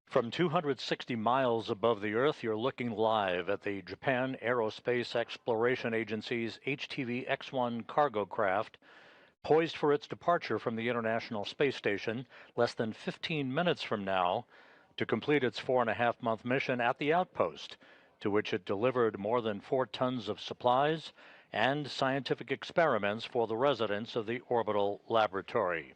From 260 miles above the Earth, you're looking live at the Japan Aerospace Exploration Agency's HTV-X1 cargo craft, poised for its departure from the International Space Station less than 15 minutes from now to complete its 4.5-month mission at the outpost, to which it delivered more than 4 tons of supplies and scientific experiments for the residents of the orbital laboratory.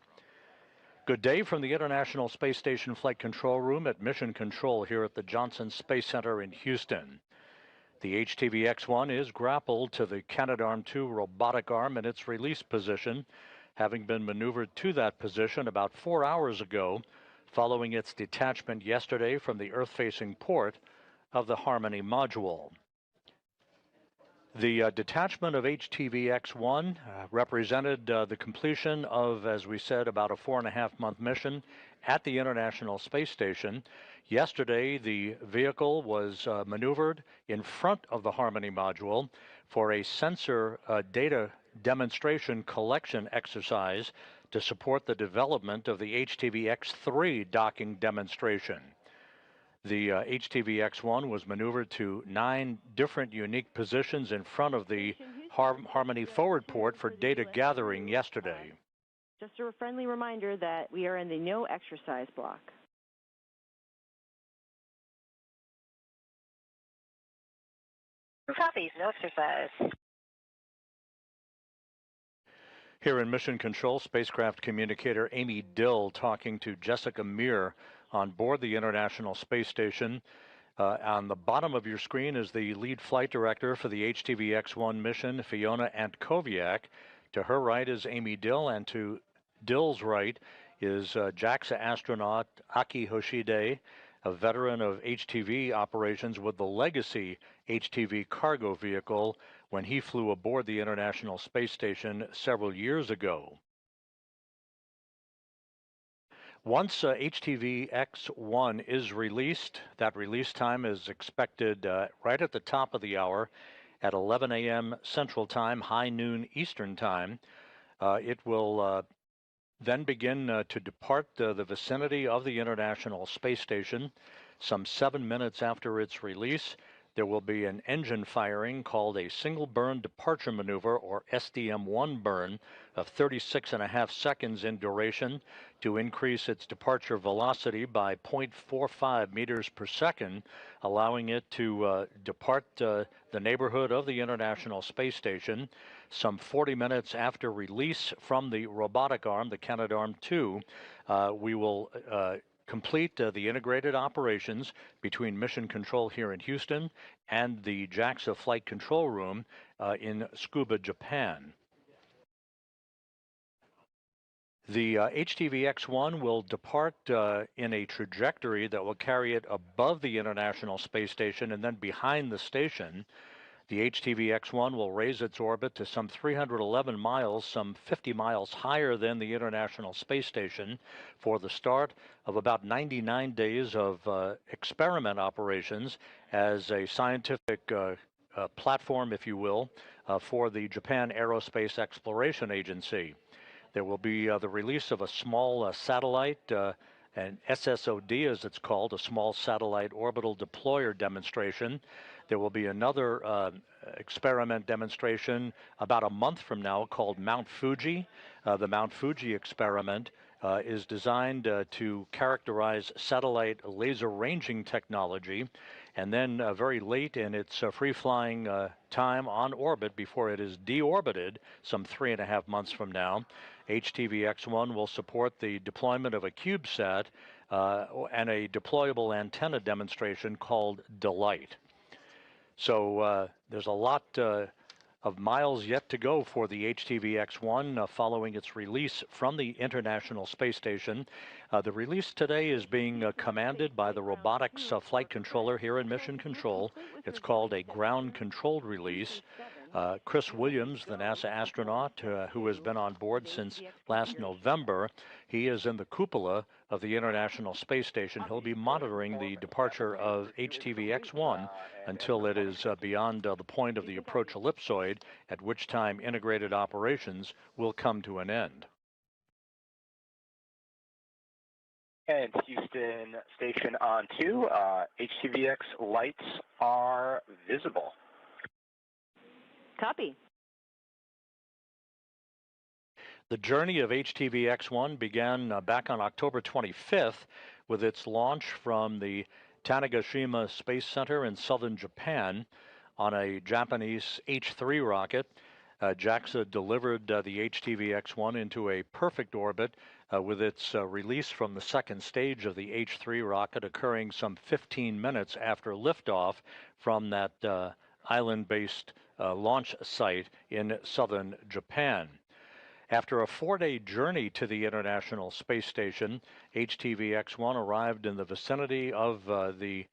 Good day from the International Space Station Flight Control Room at Mission Control here at the Johnson Space Center in Houston. The HTV-X1 is grappled to the Canadarm2 robotic arm in its release position, having been maneuvered to that position about 4 hours ago, following its detachment yesterday from the Earth-facing port of the Harmony module. The detachment of HTV-X1 represented the completion of, as we said, about a 4.5-month mission at the International Space Station. Yesterday, the vehicle was maneuvered in front of the Harmony module for a sensor data demonstration collection exercise to support the development of the HTV-X3 docking demonstration. The HTV-X1 was maneuvered to 9 different unique positions in front of the Harmony forward port for data gathering yesterday. Just a friendly reminder that we are in the no exercise block. Copies, no exercise. Here in Mission Control, spacecraft communicator Amy Dill talking to Jessica Meir on board the International Space Station. On the bottom of your screen is the lead flight director for the HTV-X1 mission, Fiona Antkowiak. To her right is Amy Dill, and to Dill's right is JAXA astronaut Aki Hoshide, a veteran of HTV operations with the legacy HTV cargo vehicle when he flew aboard the International Space Station several years ago. Once HTV-X1 is released, that release time is expected right at the top of the hour at 11 a.m. Central Time, high noon Eastern Time. It will then begin to depart the vicinity of the International Space Station. Some 7 minutes after its release, there will be an engine firing called a single burn departure maneuver, or SDM-1 burn, of 36.5 seconds in duration to increase its departure velocity by 0.45 meters per second, allowing it to depart the neighborhood of the International Space Station. Some 40 minutes after release from the robotic arm, the Canadarm2, we will complete the integrated operations between Mission Control here in Houston and the JAXA Flight Control Room in Tsukuba, Japan. The HTV-X1 will depart in a trajectory that will carry it above the International Space Station and then behind the station. The HTV-X1 will raise its orbit to some 311 miles, some 50 miles higher than the International Space Station, for the start of about 99 days of experiment operations as a scientific platform, if you will, for the Japan Aerospace Exploration Agency. There will be the release of a small satellite, an SSOD as it's called, a small satellite orbital deployer demonstration. There will be another experiment demonstration about a month from now called Mount Fuji. The Mount Fuji experiment is designed to characterize satellite laser ranging technology, and then very late in its free-flying time on orbit before it is deorbited some 3.5 months from now, HTV-X1 will support the deployment of a CubeSat and a deployable antenna demonstration called Delight. So there's a lot of miles yet to go for the HTV-X1 following its release from the International Space Station. The release today is being commanded by the robotics flight controller here in Mission Control. It's called a ground-controlled release. Chris Williams, the NASA astronaut who has been on board since last November, he is in the cupola of the International Space Station. He'll be monitoring the departure of HTV-X1 until it is beyond the point of the approach ellipsoid, at which time integrated operations will come to an end. And Houston station on 2, HTV-X lights are visible. Copy. The journey of HTV-X1 began back on October 25th with its launch from the Tanegashima Space Center in southern Japan on a Japanese H3 rocket. JAXA delivered the HTV-X1 into a perfect orbit with its release from the second stage of the H3 rocket occurring some 15 minutes after liftoff from that island-based launch site in southern Japan. After a 4-day journey to the International Space Station, HTV-X1 arrived in the vicinity of the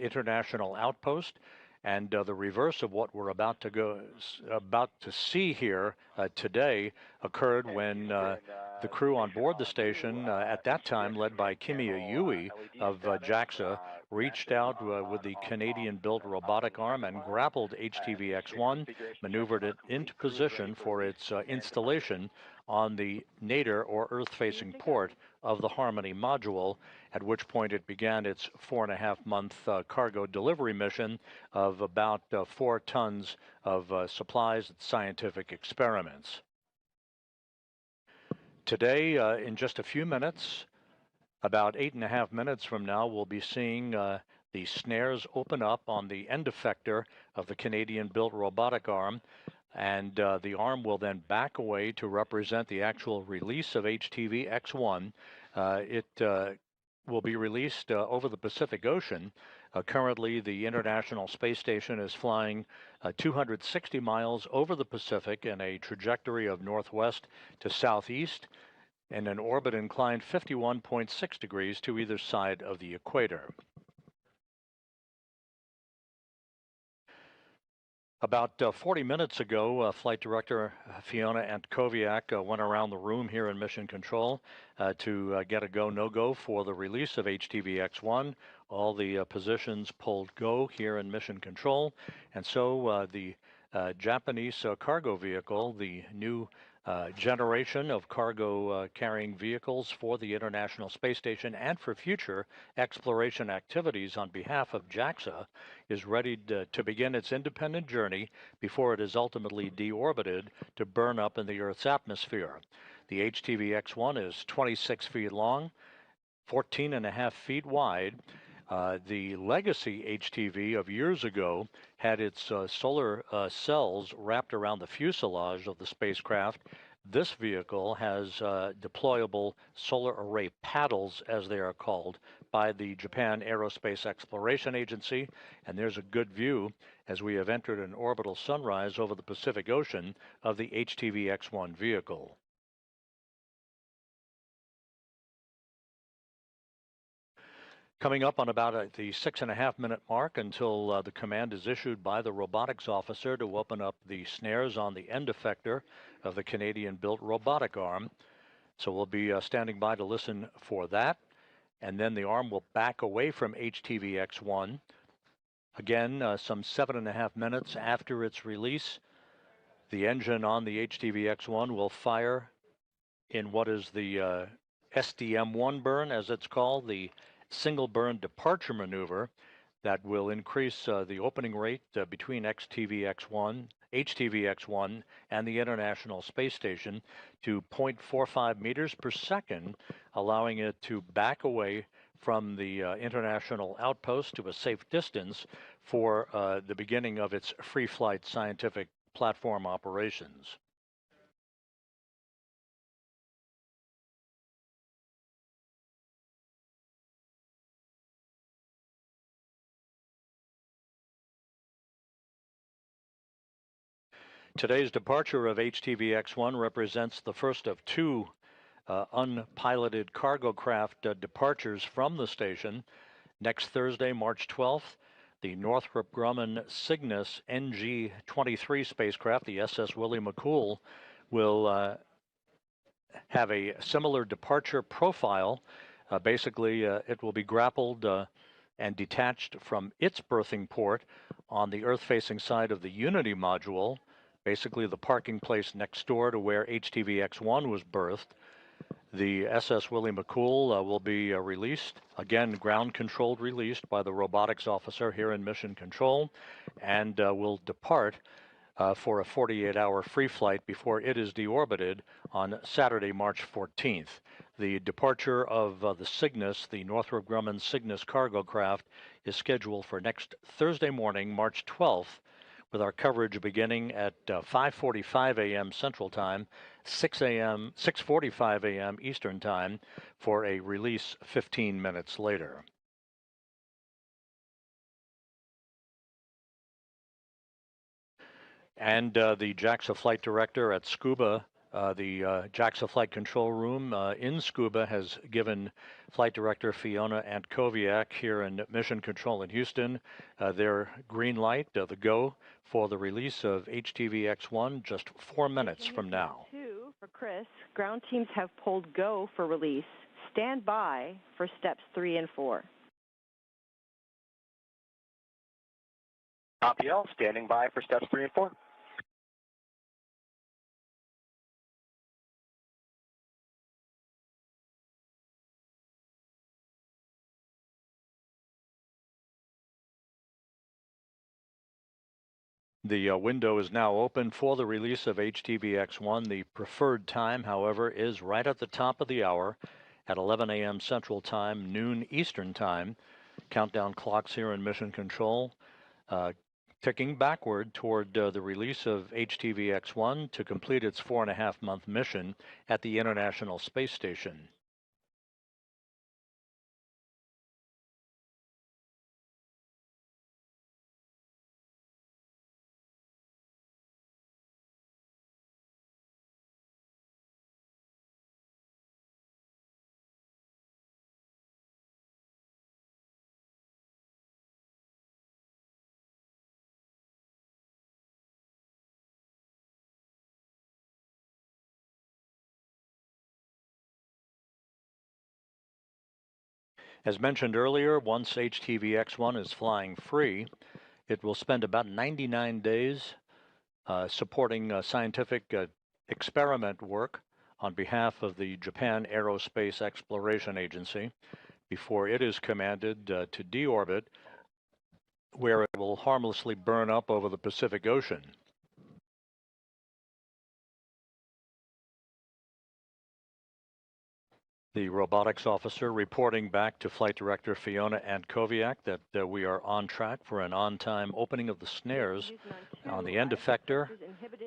International Outpost, and the reverse of what we're about to see here today occurred when the crew on board the station, at that time led by Kimiya Yui of JAXA, reached out with the Canadian-built robotic arm and grappled HTV-X1, maneuvered it into position for its installation on the nadir or Earth-facing port of the Harmony module, at which point it began its 4.5-month cargo delivery mission of about 4 tons of supplies and scientific experiments. Today, in just a few minutes, about 8.5 minutes from now, we'll be seeing the snares open up on the end effector of the Canadian-built robotic arm, and the arm will then back away to represent the actual release of HTV-X1. It will be released over the Pacific Ocean. Currently, the International Space Station is flying 260 miles over the Pacific in a trajectory of northwest to southeast, and an orbit inclined 51.6 degrees to either side of the equator. About 40 minutes ago, Flight Director Fiona Antkowiak went around the room here in Mission Control to get a go, no-go for the release of HTV-X1. All the positions pulled go here in Mission Control, and so the Japanese cargo vehicle, the new generation of cargo carrying vehicles for the International Space Station and for future exploration activities on behalf of JAXA, is ready to begin its independent journey before it is ultimately deorbited to burn up in the Earth's atmosphere. The HTV-X1 is 26 feet long, 14.5 feet wide. The legacy HTV of years ago had its solar cells wrapped around the fuselage of the spacecraft. This vehicle has deployable solar array paddles, as they are called, by the Japan Aerospace Exploration Agency, and there's a good view as we have entered an orbital sunrise over the Pacific Ocean of the HTV-X1 vehicle. Coming up on about the 6.5-minute mark until the command is issued by the robotics officer to open up the snares on the end effector of the Canadian-built robotic arm. So we'll be standing by to listen for that. And then the arm will back away from HTV-X1. Again, some 7.5 minutes after its release, the engine on the HTV-X1 will fire in what is the SDM-1 burn, as it's called, the single burn departure maneuver that will increase the opening rate between HTV-X1 and the International Space Station to 0.45 meters per second, allowing it to back away from the International Outpost to a safe distance for the beginning of its free flight scientific platform operations. Today's departure of HTV-X1 represents the first of 2 unpiloted cargo craft departures from the station. Next Thursday, March 12th, the Northrop Grumman Cygnus NG-23 spacecraft, the SS Willie McCool, will have a similar departure profile. Basically, it will be grappled and detached from its berthing port on the Earth-facing side of the Unity module, basically the parking place next door to where HTV-X1 was berthed. The SS Willie McCool will be released, again ground-controlled released by the robotics officer here in Mission Control, and will depart for a 48-hour free flight before it is deorbited on Saturday, March 14th. The departure of the Cygnus, the Northrop Grumman Cygnus cargo craft, is scheduled for next Thursday morning, March 12th, with our coverage beginning at 5:45 a.m. Central Time, 6:45 a.m. Eastern Time, for a release 15 minutes later. And the JAXA flight director at Scuba, the JAXA flight control room in Scuba, has given flight director Fiona Antkowiak here in Mission Control in Houston their green light, the go, for the release of HTV-X1 just 4 minutes from now. 2 for Chris, ground teams have pulled go for release. Stand by for steps 3 and 4. Copy all, standing by for steps 3 and 4. The window is now open for the release of HTV-X1. The preferred time, however, is right at the top of the hour at 11 a.m. Central Time, noon Eastern Time. Countdown clocks here in Mission Control, ticking backward toward the release of HTV-X1 to complete its 4.5-month mission at the International Space Station. As mentioned earlier, once HTV-X1 is flying free, it will spend about 99 days supporting scientific experiment work on behalf of the Japan Aerospace Exploration Agency before it is commanded to deorbit, where it will harmlessly burn up over the Pacific Ocean. The robotics officer reporting back to Flight Director Fiona Antkowiak that we are on track for an on-time opening of the snares on the end effector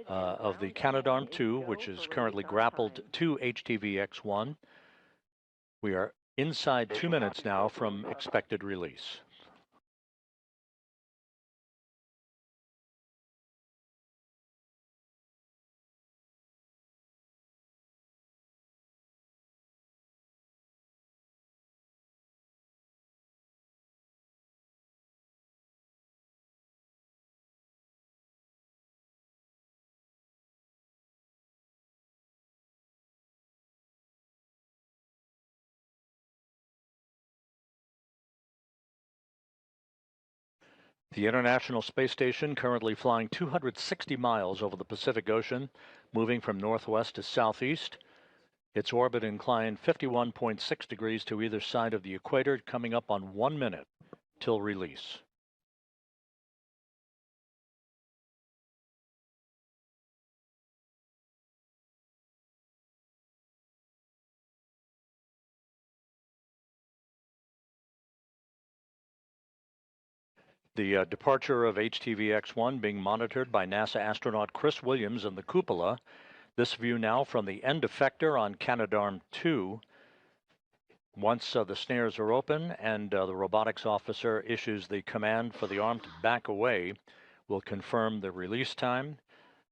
of the Canadarm2, which is currently grappled to HTV-X1. We are inside 2 minutes now from expected release. The International Space Station currently flying 260 miles over the Pacific Ocean, moving from northwest to southeast. Its orbit inclined 51.6 degrees to either side of the equator, coming up on 1 minute till release. The departure of HTV-X1 being monitored by NASA astronaut Chris Williams in the cupola. This view now from the end effector on Canadarm2. Once the snares are open and the robotics officer issues the command for the arm to back away, we'll confirm the release time,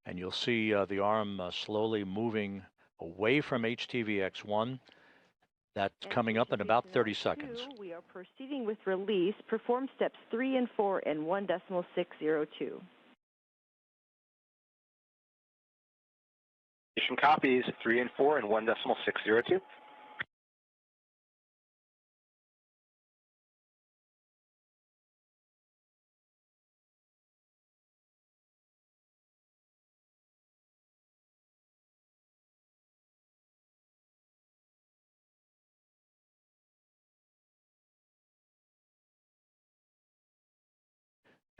and you'll see the arm slowly moving away from HTV-X1. That's coming up in about 30 seconds. We are proceeding with release. Perform steps 3 and 4 in 1.602. Mission copies 3 and 4 in 1.602.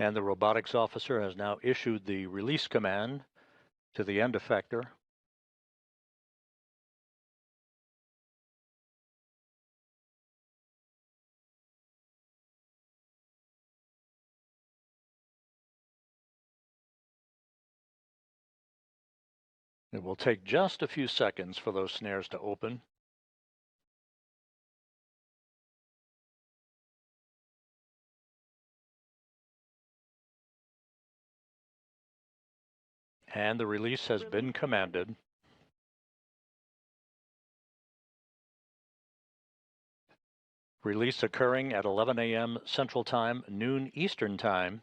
And the robotics officer has now issued the release command to the end effector. It will take just a few seconds for those snares to open. And the release has been commanded. Release occurring at 11 a.m. Central Time, noon Eastern Time.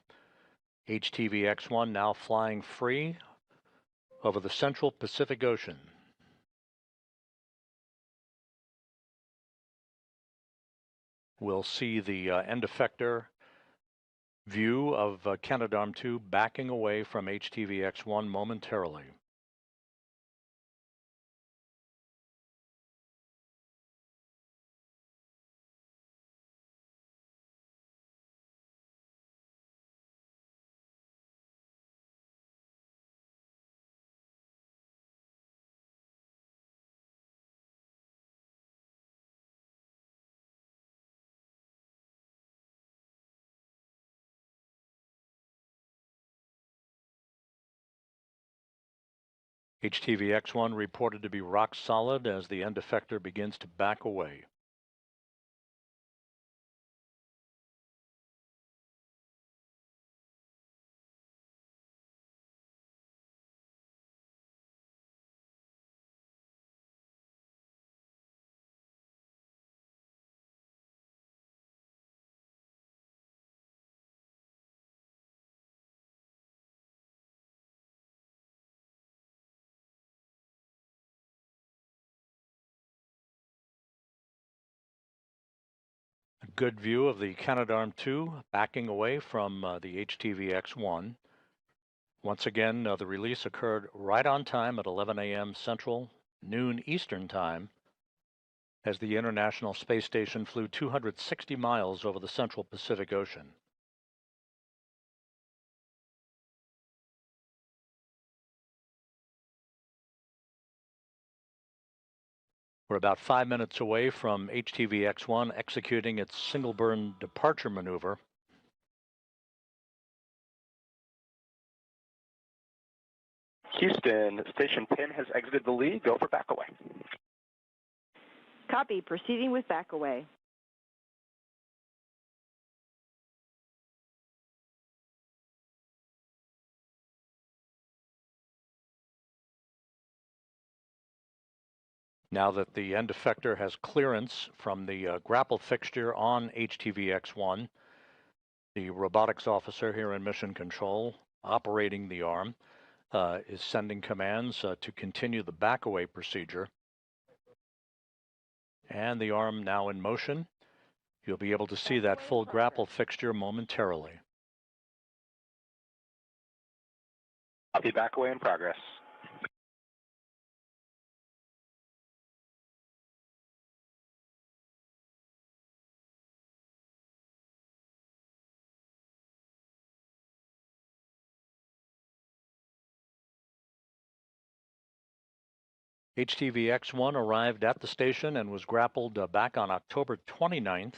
HTV-X1 now flying free over the central Pacific Ocean. We'll see the end effector view of Canadarm2 backing away from HTV-X1 momentarily. HTV-X1 reported to be rock solid as the end effector begins to back away. A good view of the Canadarm2 backing away from the HTV-X1. Once again, the release occurred right on time at 11 a.m. Central, noon Eastern Time, as the International Space Station flew 260 miles over the central Pacific Ocean. We're about 5 minutes away from HTV-X1 executing its single burn departure maneuver. Houston, station pin has exited the lead. Go for back away. Copy. Proceeding with back away. Now that the end effector has clearance from the grapple fixture on HTV-X1, the robotics officer here in Mission Control, operating the arm, is sending commands to continue the back-away procedure. And the arm now in motion. You'll be able to see that full grapple fixture momentarily. I'll be back away in progress. HTV-X1 arrived at the station and was grappled back on October 29th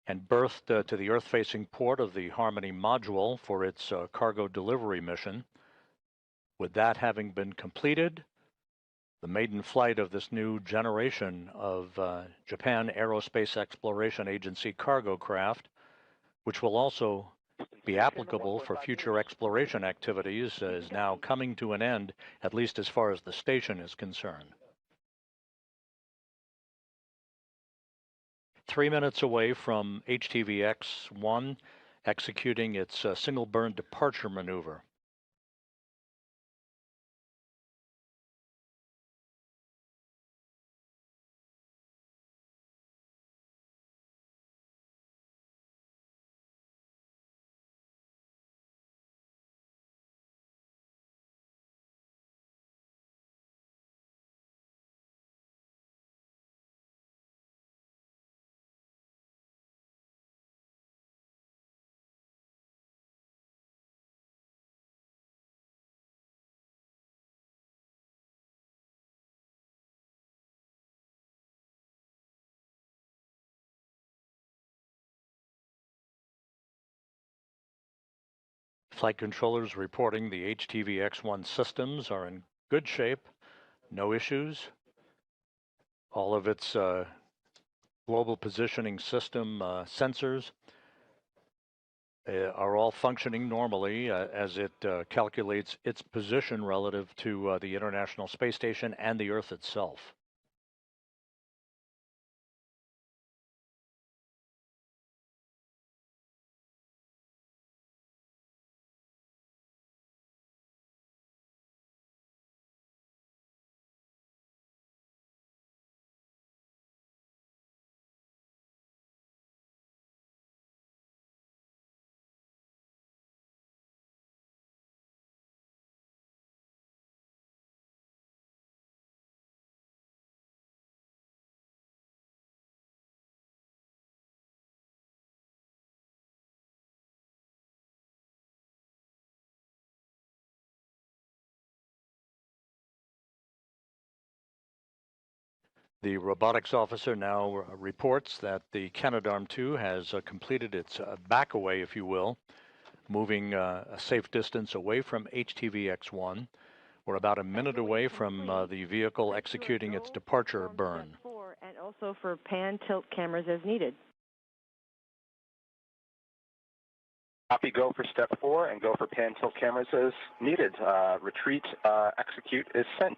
and berthed to the Earth-facing port of the Harmony module for its cargo delivery mission. With that having been completed, the maiden flight of this new generation of Japan Aerospace Exploration Agency cargo craft, which will also be applicable for future exploration activities, is now coming to an end, at least as far as the station is concerned. 3 minutes away from HTV-X1 executing its single burn departure maneuver. Flight controllers reporting the HTV-X1 systems are in good shape, no issues. All of its global positioning system sensors are all functioning normally as it calculates its position relative to the International Space Station and the Earth itself. The robotics officer now reports that the Canadarm2 has completed its back away, if you will, moving a safe distance away from HTV-X1. We're about a minute away from the vehicle executing its departure burn. And also for pan tilt cameras as needed. Copy, go for step 4 and go for pan tilt cameras as needed. Retreat, execute is sent.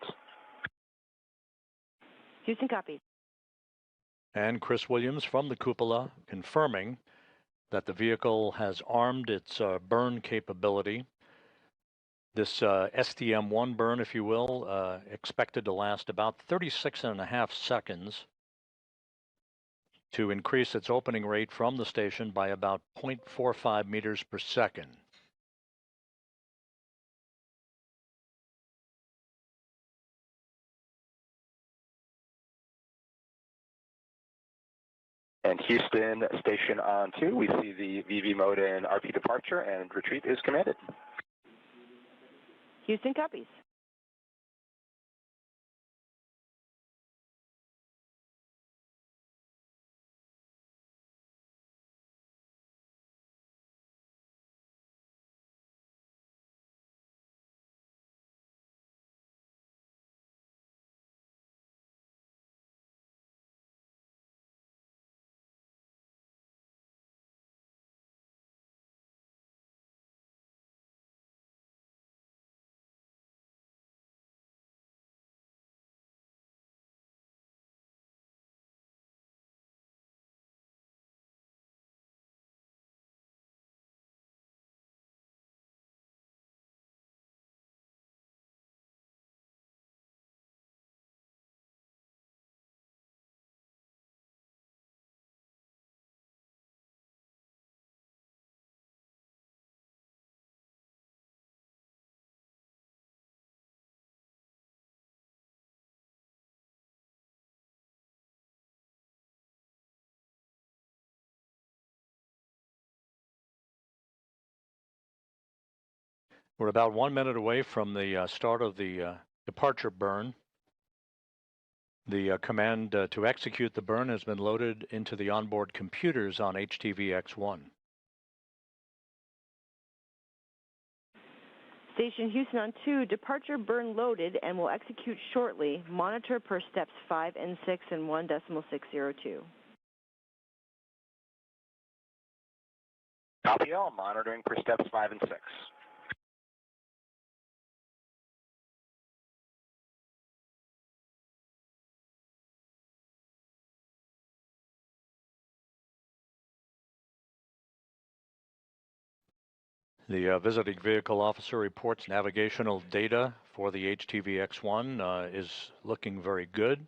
Houston copies. And Chris Williams from the cupola confirming that the vehicle has armed its burn capability. This STM-1 burn, if you will, expected to last about 36.5 seconds to increase its opening rate from the station by about 0.45 meters per second. And Houston, station on 2. We see the VV mode in RP departure, and retreat is commanded. Houston copies. We're about 1 minute away from the start of the departure burn. The command to execute the burn has been loaded into the onboard computers on HTV-X1. Station Houston on 2, departure burn loaded and will execute shortly. Monitor per steps 5 and 6 and 1.602. Copy all, monitoring per steps 5 and 6. The visiting vehicle officer reports navigational data for the HTV-X1 is looking very good.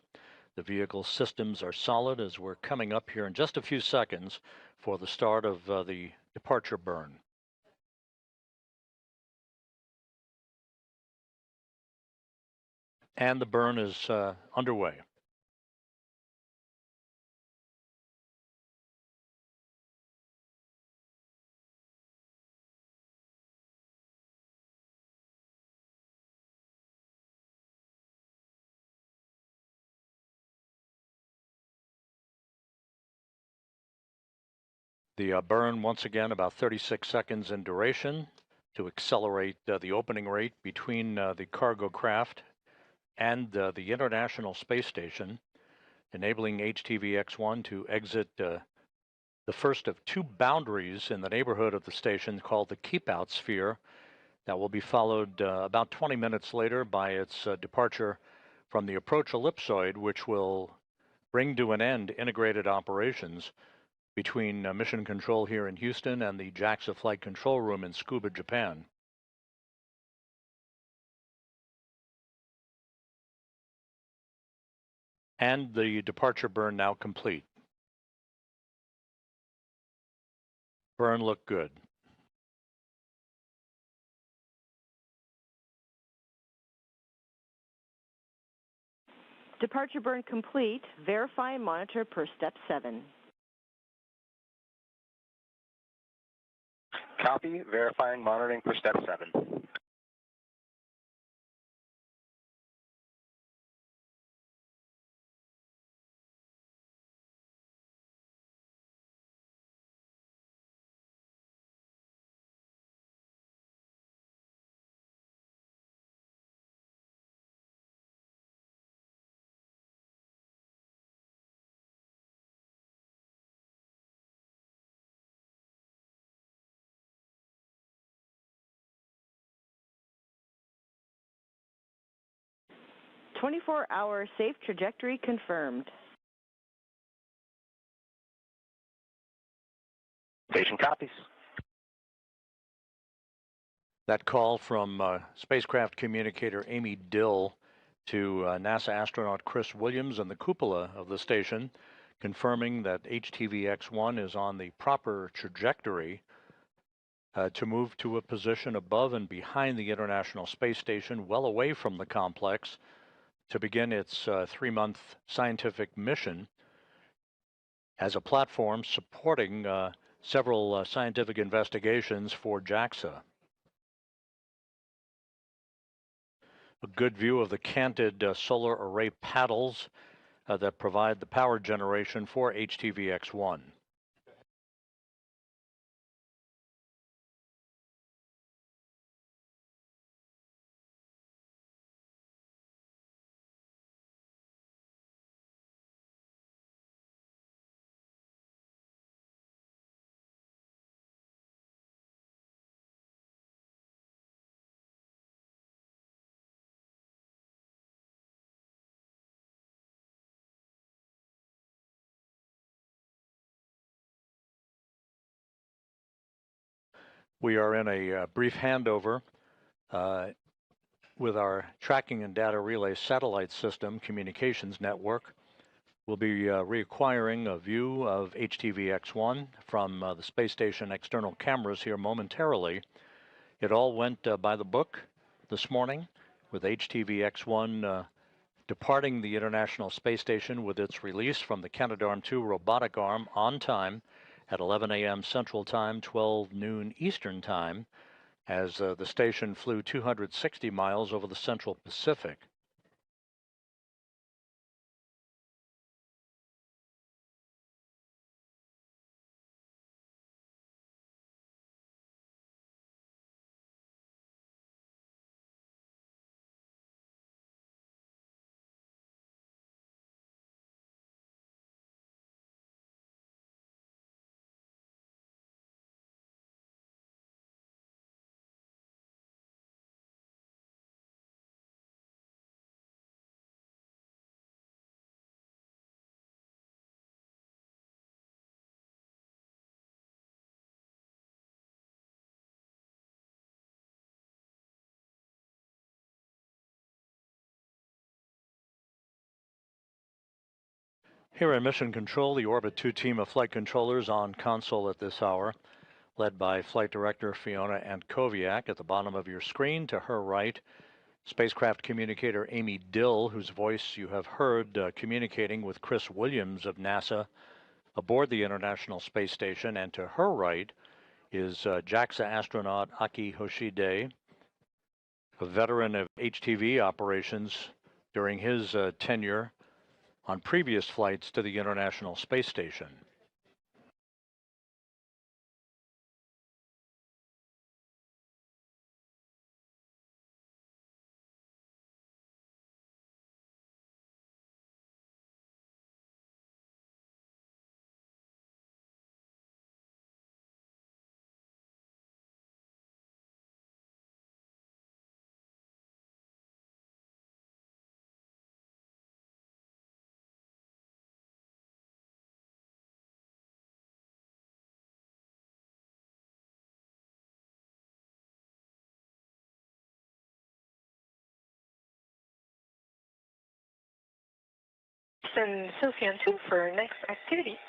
The vehicle systems are solid as we're coming up here in just a few seconds for the start of the departure burn. And the burn is underway. The burn, once again, about 36 seconds in duration. to accelerate the opening rate between the cargo craft and the International Space Station, enabling HTV-X1 to exit the first of two boundaries in the neighborhood of the station called the Keep-Out Sphere. That will be followed about 20 minutes later by its departure from the approach ellipsoid, which will bring to an end integrated operations between Mission Control here in Houston and the JAXA Flight Control Room in Tsukuba, Japan. And the departure burn now complete. Burn looked good. Departure burn complete. Verify and monitor per step 7. Copy. Verifying monitoring for step 7. Twenty-four-hour safe trajectory confirmed. Station copies. That call from spacecraft communicator Amy Dill to NASA astronaut Chris Williams and the cupola of the station, confirming that HTV-X1 is on the proper trajectory to move to a position above and behind the International Space Station, well away from the complex, to begin its 3-month scientific mission as a platform supporting several scientific investigations for JAXA. A good view of the canted solar array paddles that provide the power generation for HTV-X1. We are in a brief handover with our tracking and data relay satellite system communications network. We'll be reacquiring a view of HTV-X1 from the space station external cameras here momentarily. It all went by the book this morning, with HTV-X1 departing the International Space Station with its release from the Canadarm2 robotic arm on time at 11 a.m. Central Time, 12 noon Eastern Time, as the station flew 260 miles over the Central Pacific. Here in Mission Control, the Orbit 2 team of flight controllers on console at this hour, led by Flight Director Fiona Antkowiak. At the bottom of your screen, to her right, spacecraft communicator Amy Dill, whose voice you have heard communicating with Chris Williams of NASA aboard the International Space Station. And to her right is JAXA astronaut Aki Hoshide, a veteran of HTV operations during his tenure on previous flights to the International Space Station. send Sophie on 2 for next activity.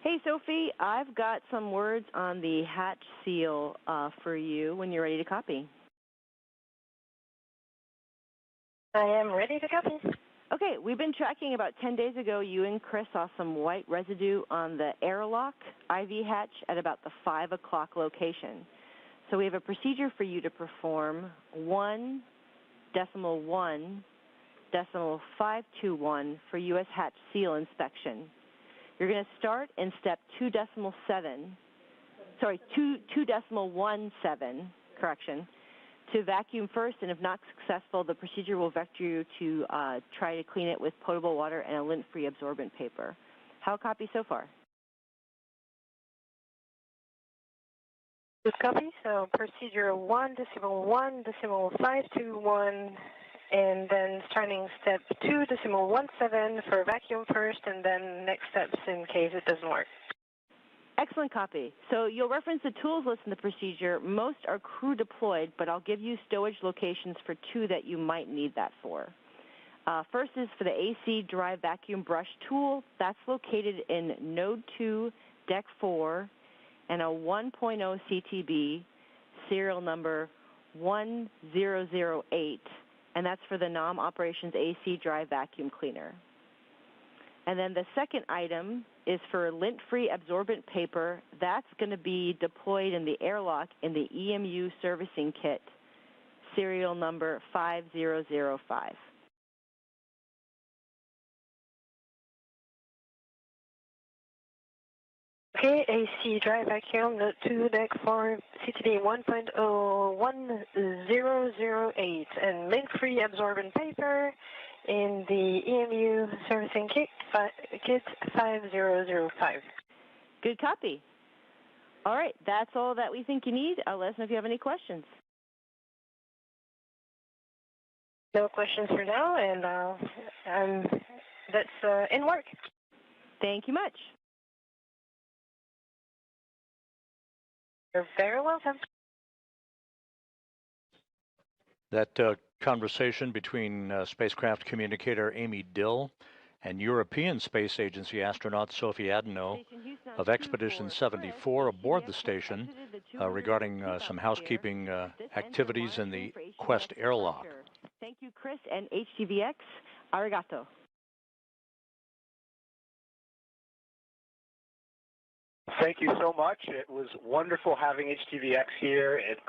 Hey, Sophie, I've got some words on the hatch seal for you when you're ready to copy. I am ready to copy. Okay, we've been tracking about 10 days ago. You and Chris saw some white residue on the airlock IV hatch at about the 5 o'clock location. So we have a procedure for you to perform 1.1.521 for U.S. hatch seal inspection. You're going to start in step 2.17, to vacuum first, and if not successful, the procedure will vector you to try to clean it with potable water and a lint-free absorbent paper. How copy so far? Good copy. So procedure 1.1.521, and then starting step 2.17 for vacuum first, and then next steps in case it doesn't work. Excellent copy. So you'll reference the tools list in the procedure. Most are crew deployed, but I'll give you stowage locations for 2 that you might need that for. First is for the AC dry vacuum brush tool. That's located in Node 2, Deck 4, and a 1.0 CTB, serial number 1008, and that's for the NOM Operations AC dry vacuum cleaner. And then the second item is for lint-free absorbent paper. That's going to be deployed in the airlock in the EMU servicing kit, serial number 5005. Okay, AC dry vacuum, Node 2, Deck 4, CTD 1.01008, and lint-free absorbent paper in the EMU servicing kit 5005. Good copy. All right, that's all that we think you need. Let us know if you have any questions. No questions for now, and that's in work. Thank you much. You're very welcome. That conversation between spacecraft communicator Amy Dill and European Space Agency astronaut Sophie Adeno of Expedition 74 aboard the station regarding some housekeeping activities in the Quest airlock. Thank you, Chris and HTV-X. Arigato. Thank you so much. It was wonderful having HTV-X here. It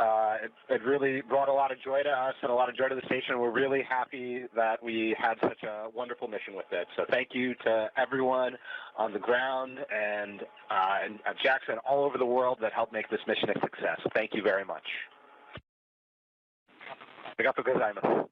really brought a lot of joy to us and a lot of joy to the station. We're really happy that we had such a wonderful mission with it. So thank you to everyone on the ground and at JAXA and all over the world that helped make this mission a success. Thank you very much. Arigato gozaimasu.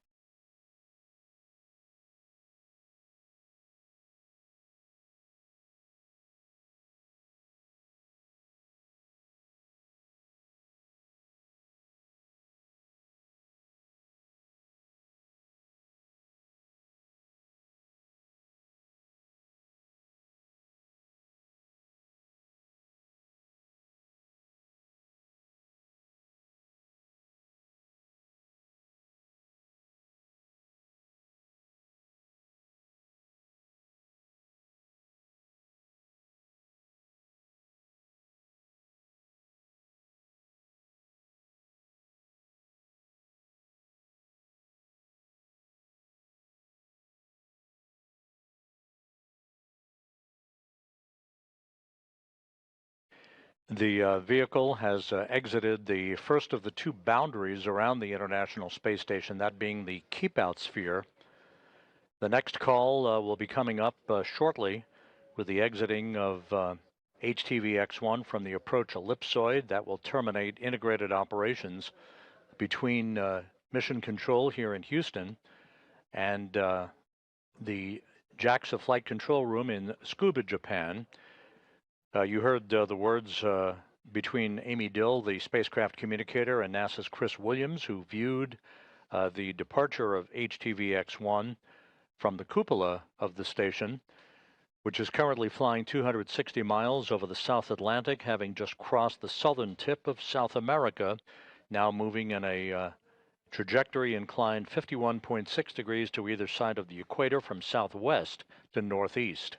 The vehicle has exited the first of the 2 boundaries around the International Space Station, that being the keep-out sphere. The next call will be coming up shortly with the exiting of HTV-X1 from the approach ellipsoid. That will terminate integrated operations between Mission Control here in Houston and the JAXA Flight Control Room in Tsukuba, Japan. You heard the words between Amy Dill, the spacecraft communicator, and NASA's Chris Williams, who viewed the departure of HTV-X1 from the cupola of the station, which is currently flying 260 miles over the South Atlantic, having just crossed the southern tip of South America, now moving in a Trajectory inclined 51.6 degrees to either side of the equator from southwest to northeast.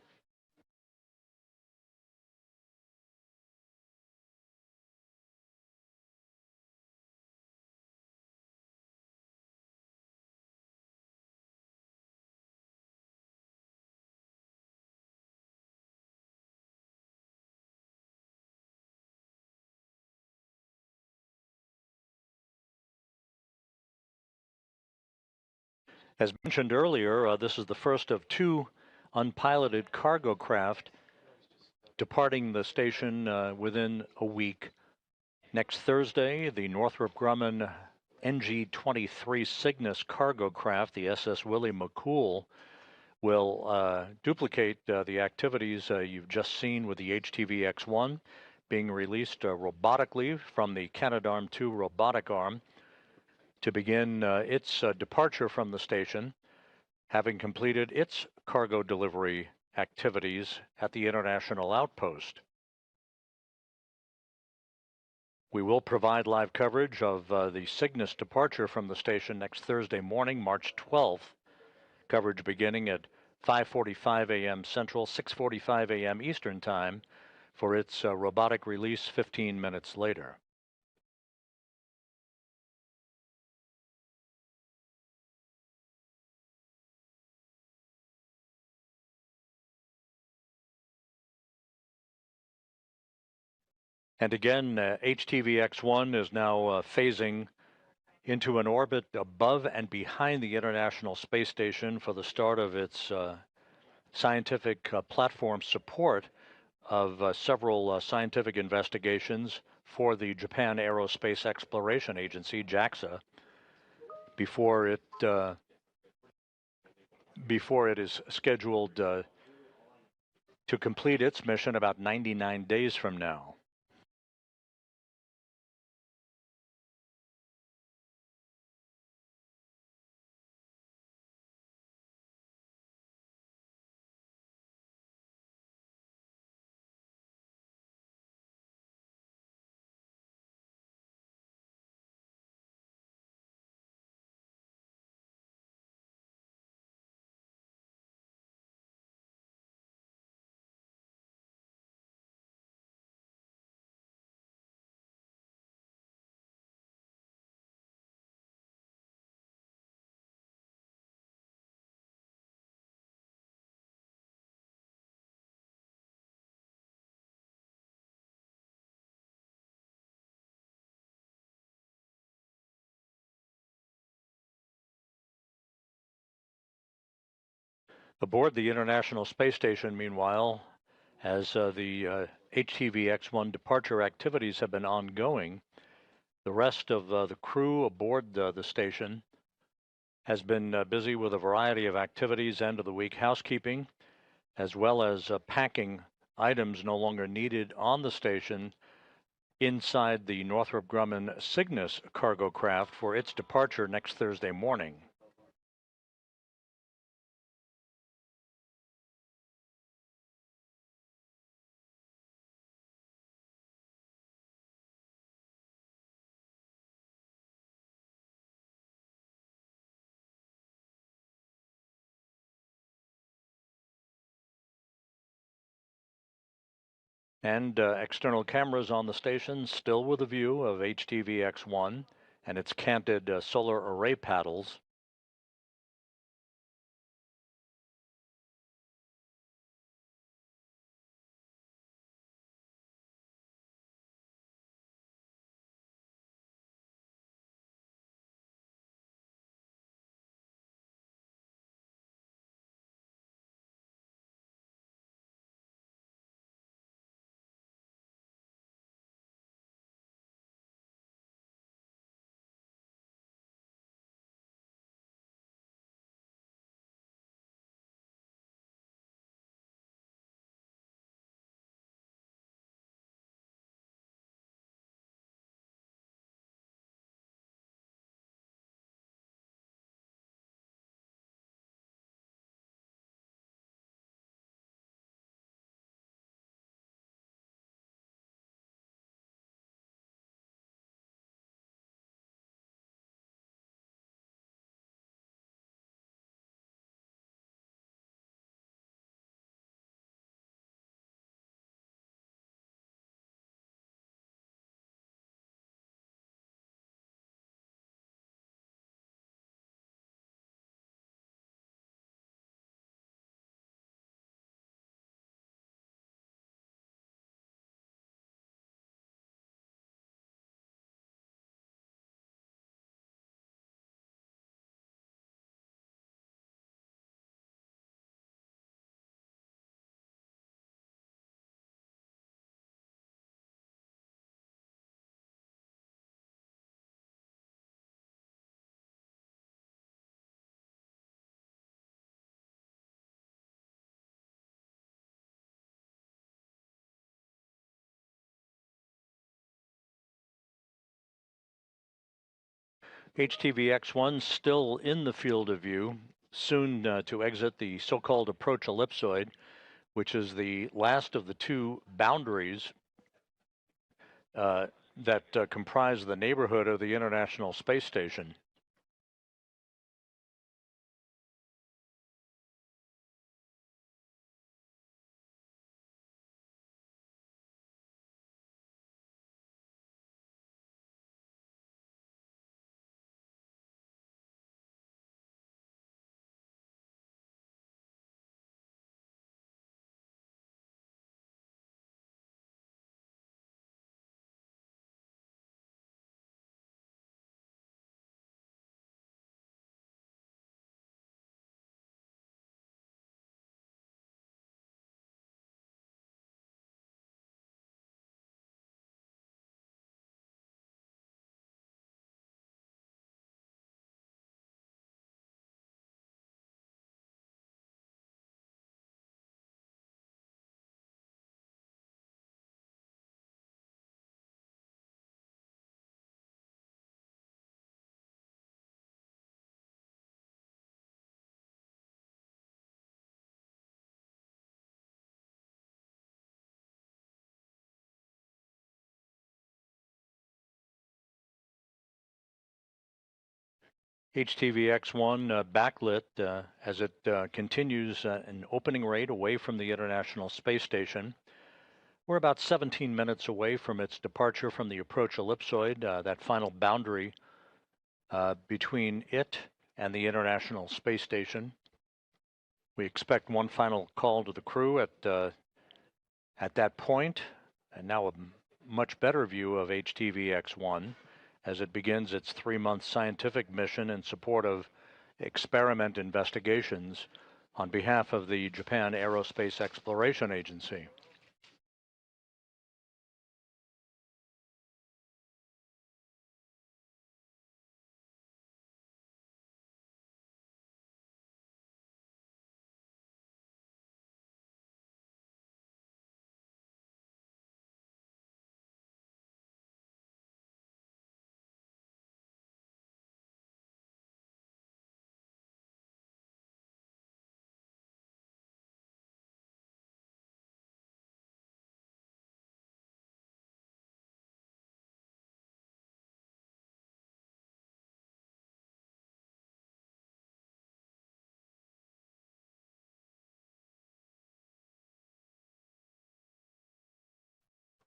As mentioned earlier, this is the first of two unpiloted cargo craft departing the station within a week. Next Thursday, the Northrop Grumman NG-23 Cygnus cargo craft, the SS Willie McCool, will duplicate the activities you've just seen with the HTV-X1 being released robotically from the Canadarm2 robotic arm to begin its departure from the station, having completed its cargo delivery activities at the International Outpost. We will provide live coverage of the Cygnus departure from the station next Thursday morning, March 12th, coverage beginning at 5:45 a.m. Central, 6:45 a.m. Eastern Time for its robotic release 15 minutes later. And again, HTV-X1 is now phasing into an orbit above and behind the International Space Station for the start of its scientific platform support of several scientific investigations for the Japan Aerospace Exploration Agency, JAXA, before it is scheduled to complete its mission about 99 days from now. Aboard the International Space Station, meanwhile, as the HTV-X1 departure activities have been ongoing, the rest of the crew aboard the station has been busy with a variety of activities, end-of-the-week housekeeping, as well as packing items no longer needed on the station inside the Northrop Grumman Cygnus cargo craft for its departure next Thursday morning. And external cameras on the station, still with a view of HTV-X1 and its canted solar array paddles. HTV-X1 still in the field of view, soon to exit the so-called approach ellipsoid, which is the last of the two boundaries that comprise the neighborhood of the International Space Station. HTV-X1 backlit as it continues an opening rate away from the International Space Station. We're about 17 minutes away from its departure from the approach ellipsoid, that final boundary between it and the International Space Station. We expect one final call to the crew at that point, and now a much better view of HTV-X1 as it begins its 3-month scientific mission in support of experiment investigations on behalf of the Japan Aerospace Exploration Agency.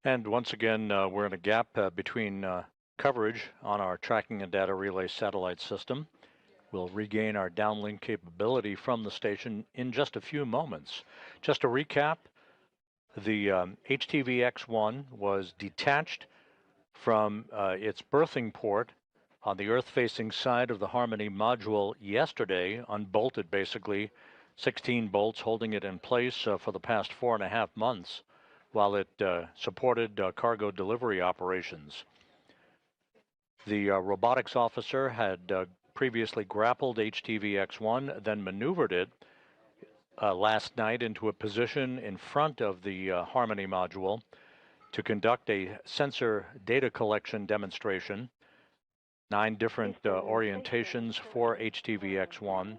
And once again, we're in a gap between coverage on our tracking and data relay satellite system. We'll regain our downlink capability from the station in just a few moments. Just to recap, the HTV-X1 was detached from its berthing port on the Earth-facing side of the Harmony module yesterday, unbolted basically, 16 bolts holding it in place for the past 4.5 months, while it supported cargo delivery operations. The robotics officer had previously grappled HTV-X1, then maneuvered it last night into a position in front of the Harmony module to conduct a sensor data collection demonstration, 9 different orientations for HTV-X1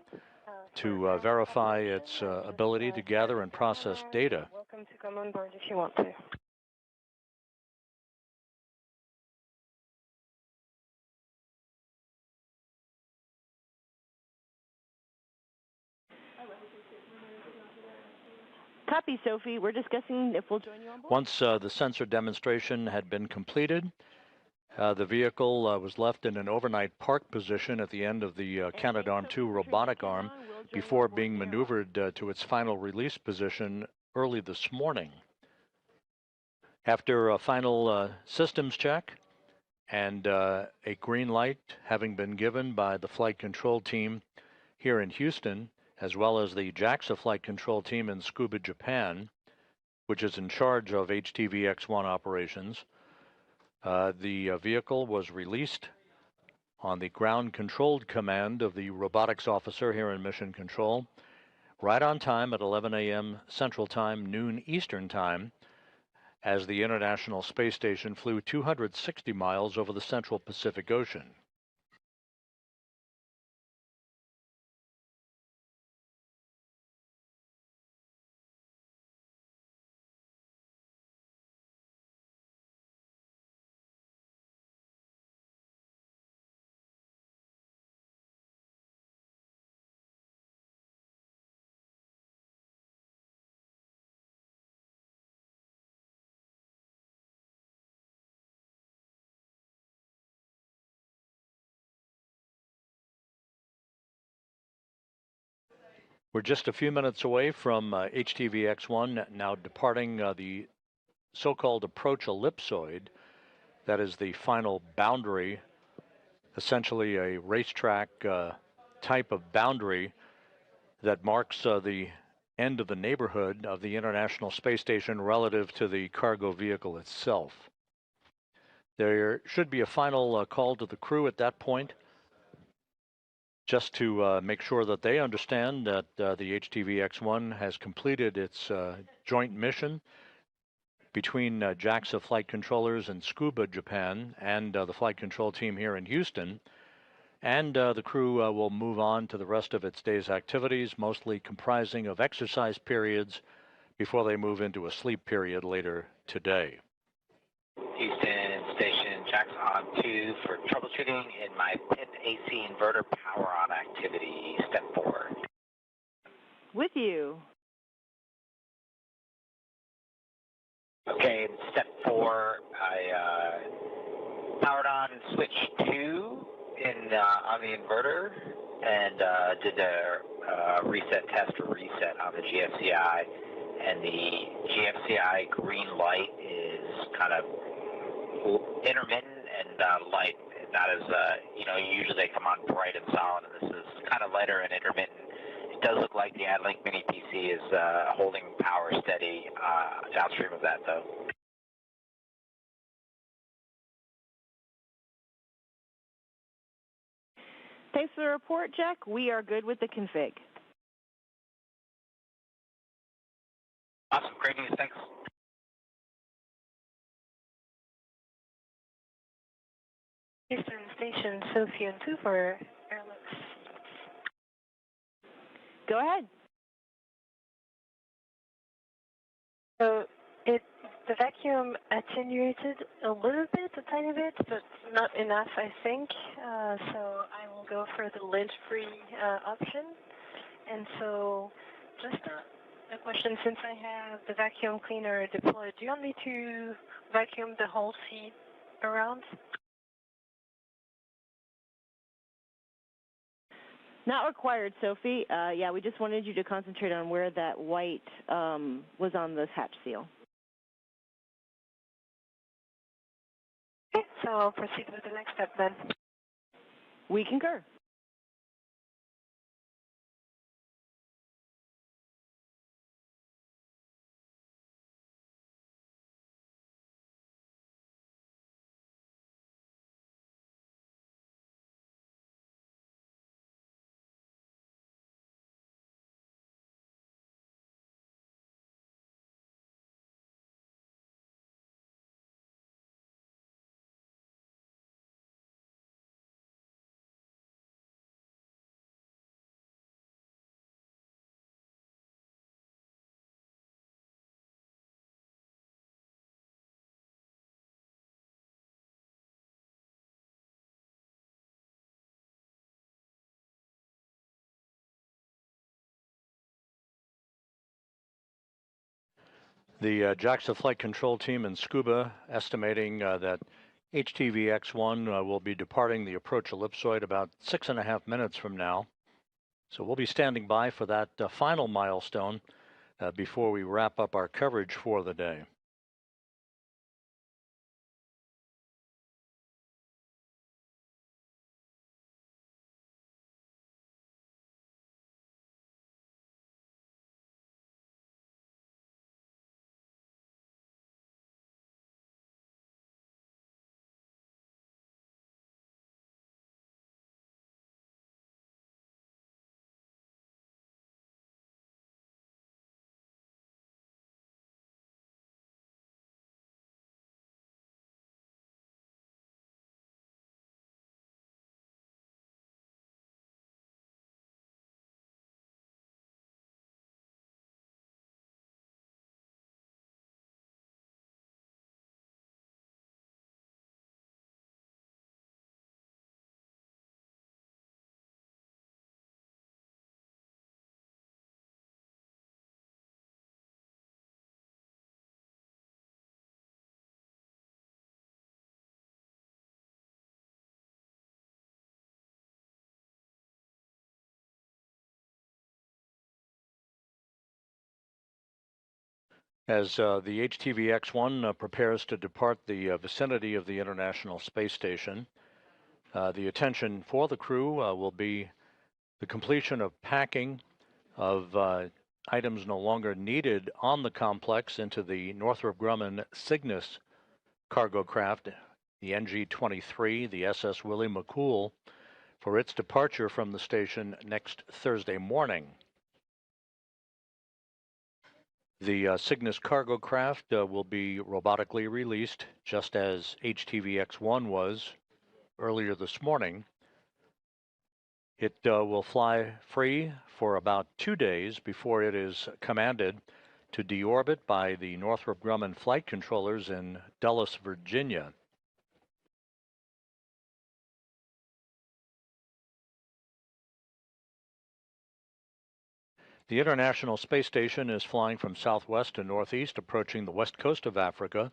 to verify its ability to gather and process data. Welcome to come on board if you want to. Copy, Sophie. We're discussing if we'll join you on board. Once the sensor demonstration had been completed, the vehicle was left in an overnight park position at the end of the Canadarm2 robotic arm before being maneuvered to its final release position early this morning. After a final systems check and a green light having been given by the flight control team here in Houston, as well as the JAXA flight control team in Tsukuba, Japan, which is in charge of HTV-X1 operations, the vehicle was released on the ground-controlled command of the robotics officer here in Mission Control, right on time at 11 a.m. Central Time, noon Eastern Time, as the International Space Station flew 260 miles over the central Pacific Ocean. We're just a few minutes away from HTV-X1 now departing the so-called approach ellipsoid. That is the final boundary, essentially a racetrack type of boundary that marks the end of the neighborhood of the International Space Station relative to the cargo vehicle itself. There should be a final call to the crew at that point, just to make sure that they understand that the HTV-X1 has completed its joint mission between JAXA flight controllers in Tsukuba, Japan, and the flight control team here in Houston. And the crew will move on to the rest of its day's activities, mostly comprising of exercise periods before they move into a sleep period later today. Houston Station, JAXA on 2 for troubleshooting in my PIN AC inverter power on activity, step 4. With you. Okay, in step 4, I powered on switch 2 on the inverter and did a reset test or reset on the GFCI, and the GFCI green light is kind of intermittent and light, not as usually they come on bright and solid, and this is kind of lighter and intermittent. It does look like the AdLink Mini PC is holding power steady downstream of that, though. Thanks for the report, Jack. We are good with the config. Awesome. Great news. Thanks. Eastern Station, Sophia 2 for airlifts. Go ahead. So the vacuum attenuated a little bit, a tiny bit, but not enough, I think. So I will go for the lid-free option. And so just a question, since I have the vacuum cleaner deployed, do you want me to vacuum the whole seat around? Not required, Sophie. Yeah, we just wanted you to concentrate on where that white was on the hatch seal. Okay, so I'll proceed with the next step then. We concur. The JAXA flight control team in Tsukuba estimating that HTV-X1 will be departing the approach ellipsoid about 6.5 minutes from now. So we'll be standing by for that final milestone before we wrap up our coverage for the day. As the HTV-X1 prepares to depart the vicinity of the International Space Station, the attention for the crew will be the completion of packing of items no longer needed on the complex into the Northrop Grumman Cygnus cargo craft, the NG-23, the SS Willie McCool, for its departure from the station next Thursday morning. The Cygnus cargo craft will be robotically released, just as HTV-X1 was earlier this morning. It will fly free for about 2 days before it is commanded to deorbit by the Northrop Grumman flight controllers in Dulles, Virginia. The International Space Station is flying from southwest to northeast, approaching the west coast of Africa,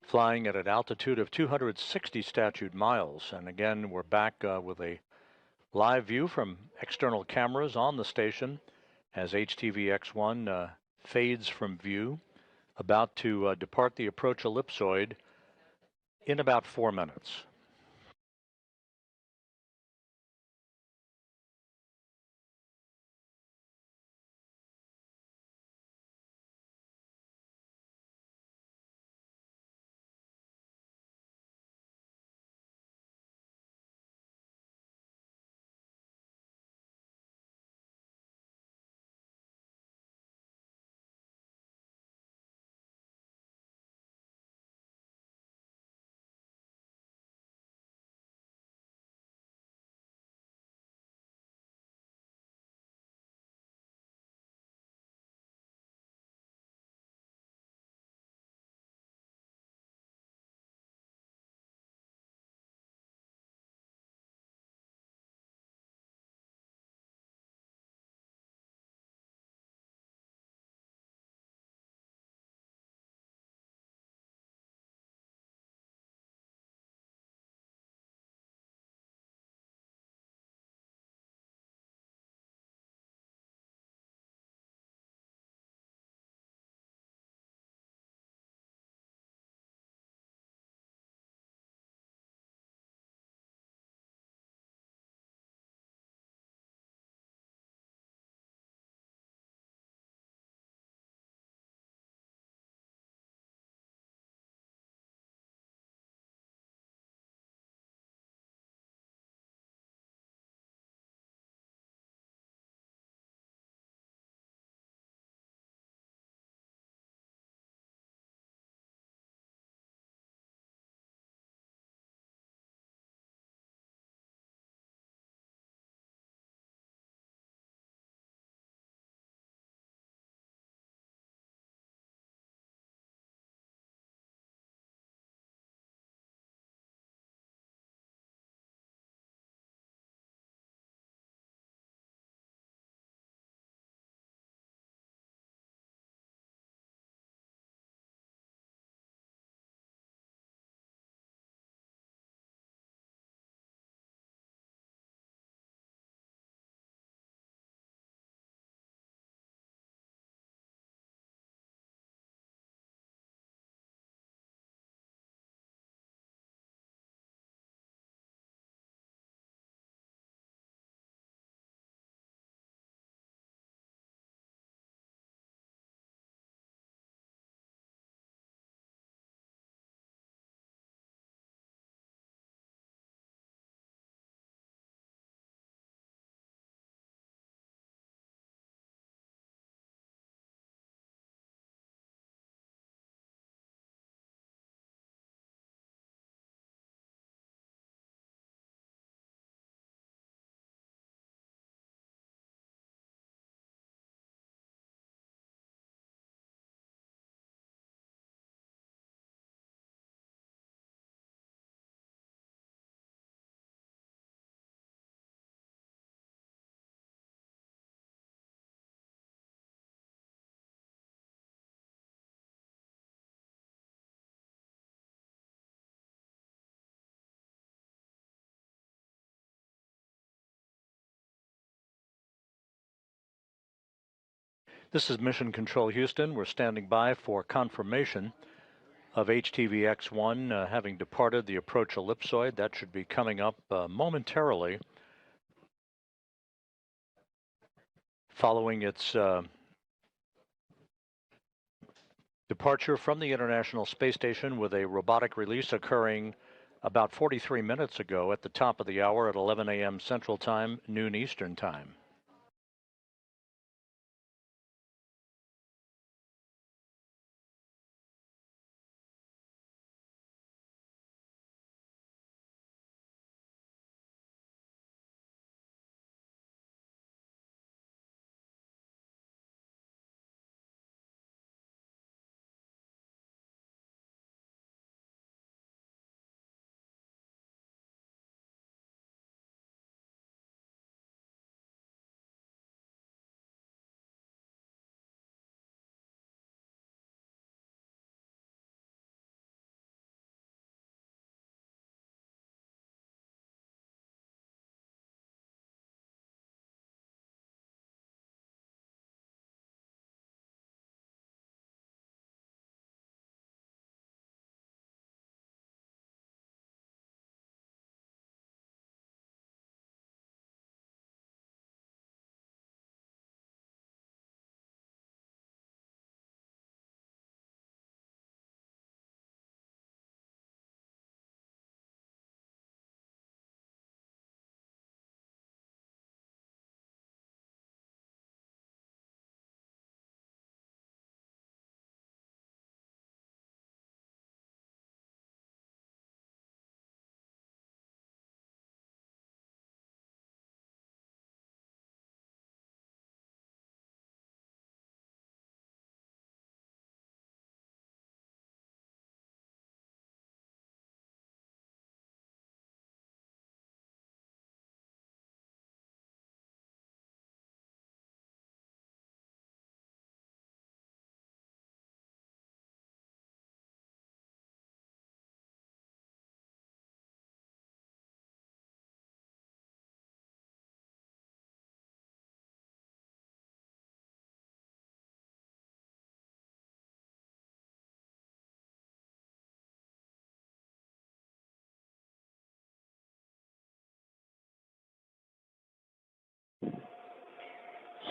flying at an altitude of 260 statute miles. And again, we're back with a live view from external cameras on the station as HTV-X1 fades from view, about to depart the approach ellipsoid in about 4 minutes. This is Mission Control Houston. We're standing by for confirmation of HTV-X1 having departed the approach ellipsoid. That should be coming up momentarily following its departure from the International Space Station, with a robotic release occurring about 43 minutes ago at the top of the hour at 11 a.m. Central Time, noon Eastern Time.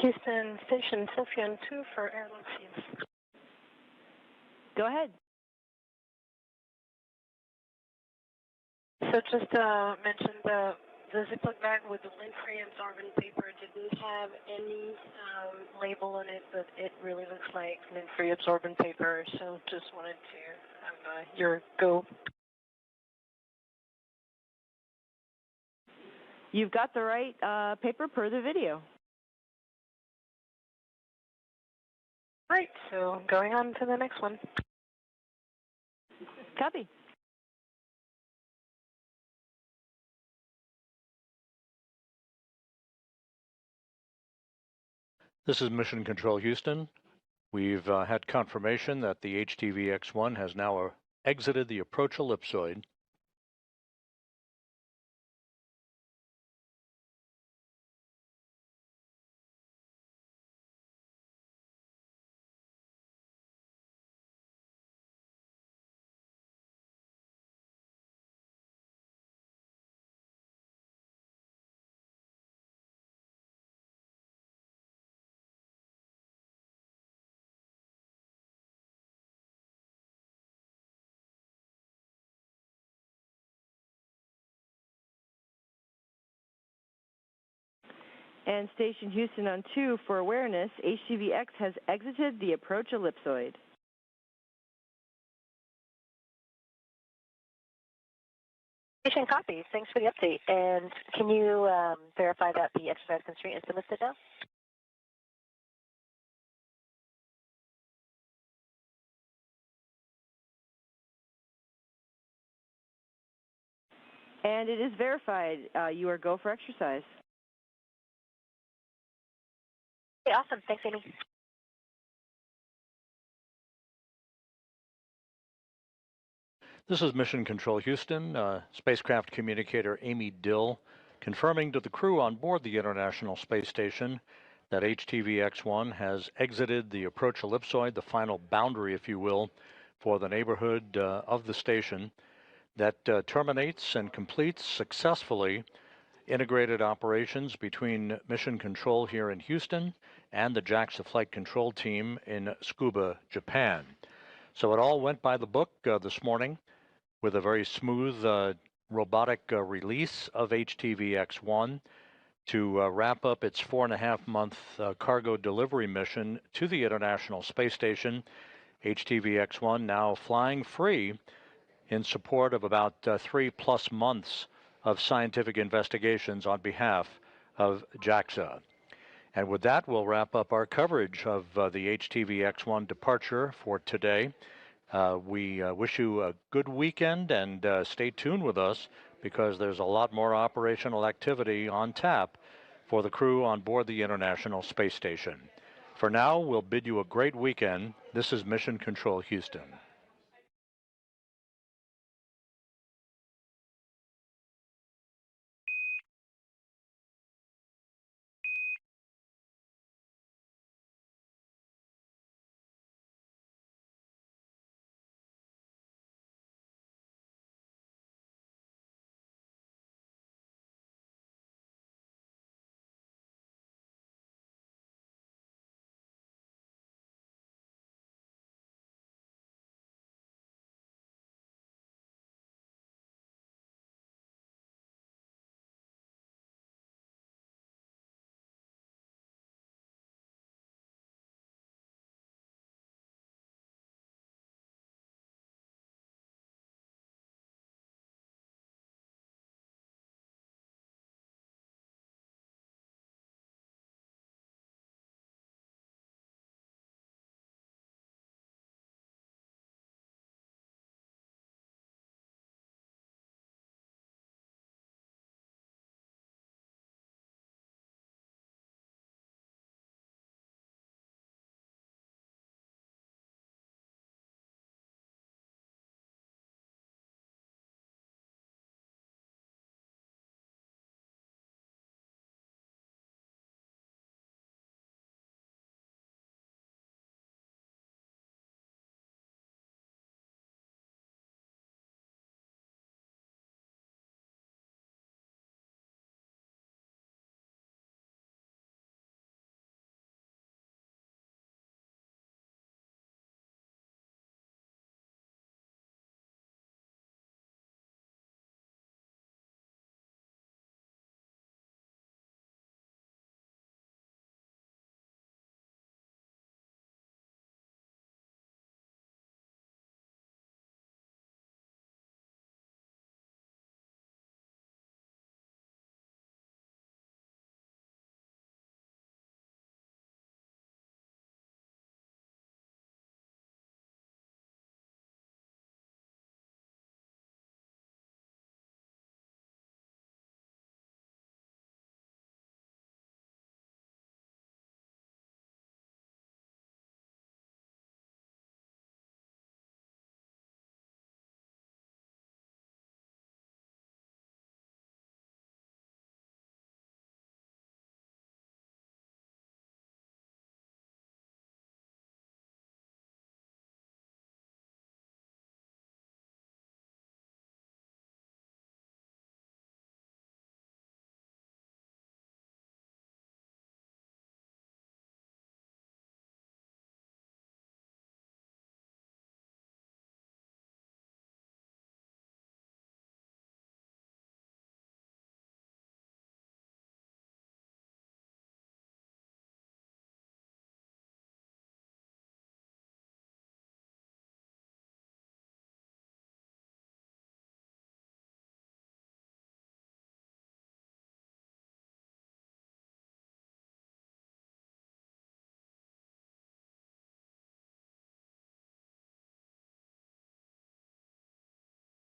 Houston Station, Sophian 2 for airlock seals. Go ahead. So just mention the Ziploc bag with the lint-free absorbent paper didn't have any label on it, but it really looks like lint-free absorbent paper, so just wanted to have your go. You've got the right paper per the video. Right, so going on to the next one. Copy. This is Mission Control Houston. We've had confirmation that the HTV-X1 has now exited the approach ellipsoid. And Station Houston on 2 for awareness, HTV-X has exited the approach ellipsoid. Station copy. Thanks for the update. And can you verify that the exercise constraint has been listed now? And it is verified. You are go for exercise. Okay, awesome. Thanks, Amy. This is Mission Control Houston. Spacecraft communicator Amy Dill confirming to the crew on board the International Space Station that HTV-X1 has exited the approach ellipsoid, the final boundary, if you will, for the neighborhood of the station that terminates and completes successfully integrated operations between Mission Control here in Houston and the JAXA Flight Control Team in Tsukuba, Japan. So it all went by the book this morning with a very smooth robotic release of HTV-X1 to wrap up its 4.5-month cargo delivery mission to the International Space Station. HTV-X1 now flying free in support of about 3+ months of scientific investigations on behalf of JAXA. And with that, we'll wrap up our coverage of the HTV-X1 departure for today. We wish you a good weekend, and stay tuned with us because there's a lot more operational activity on tap for the crew on board the International Space Station. For now, we'll bid you a great weekend. This is Mission Control Houston.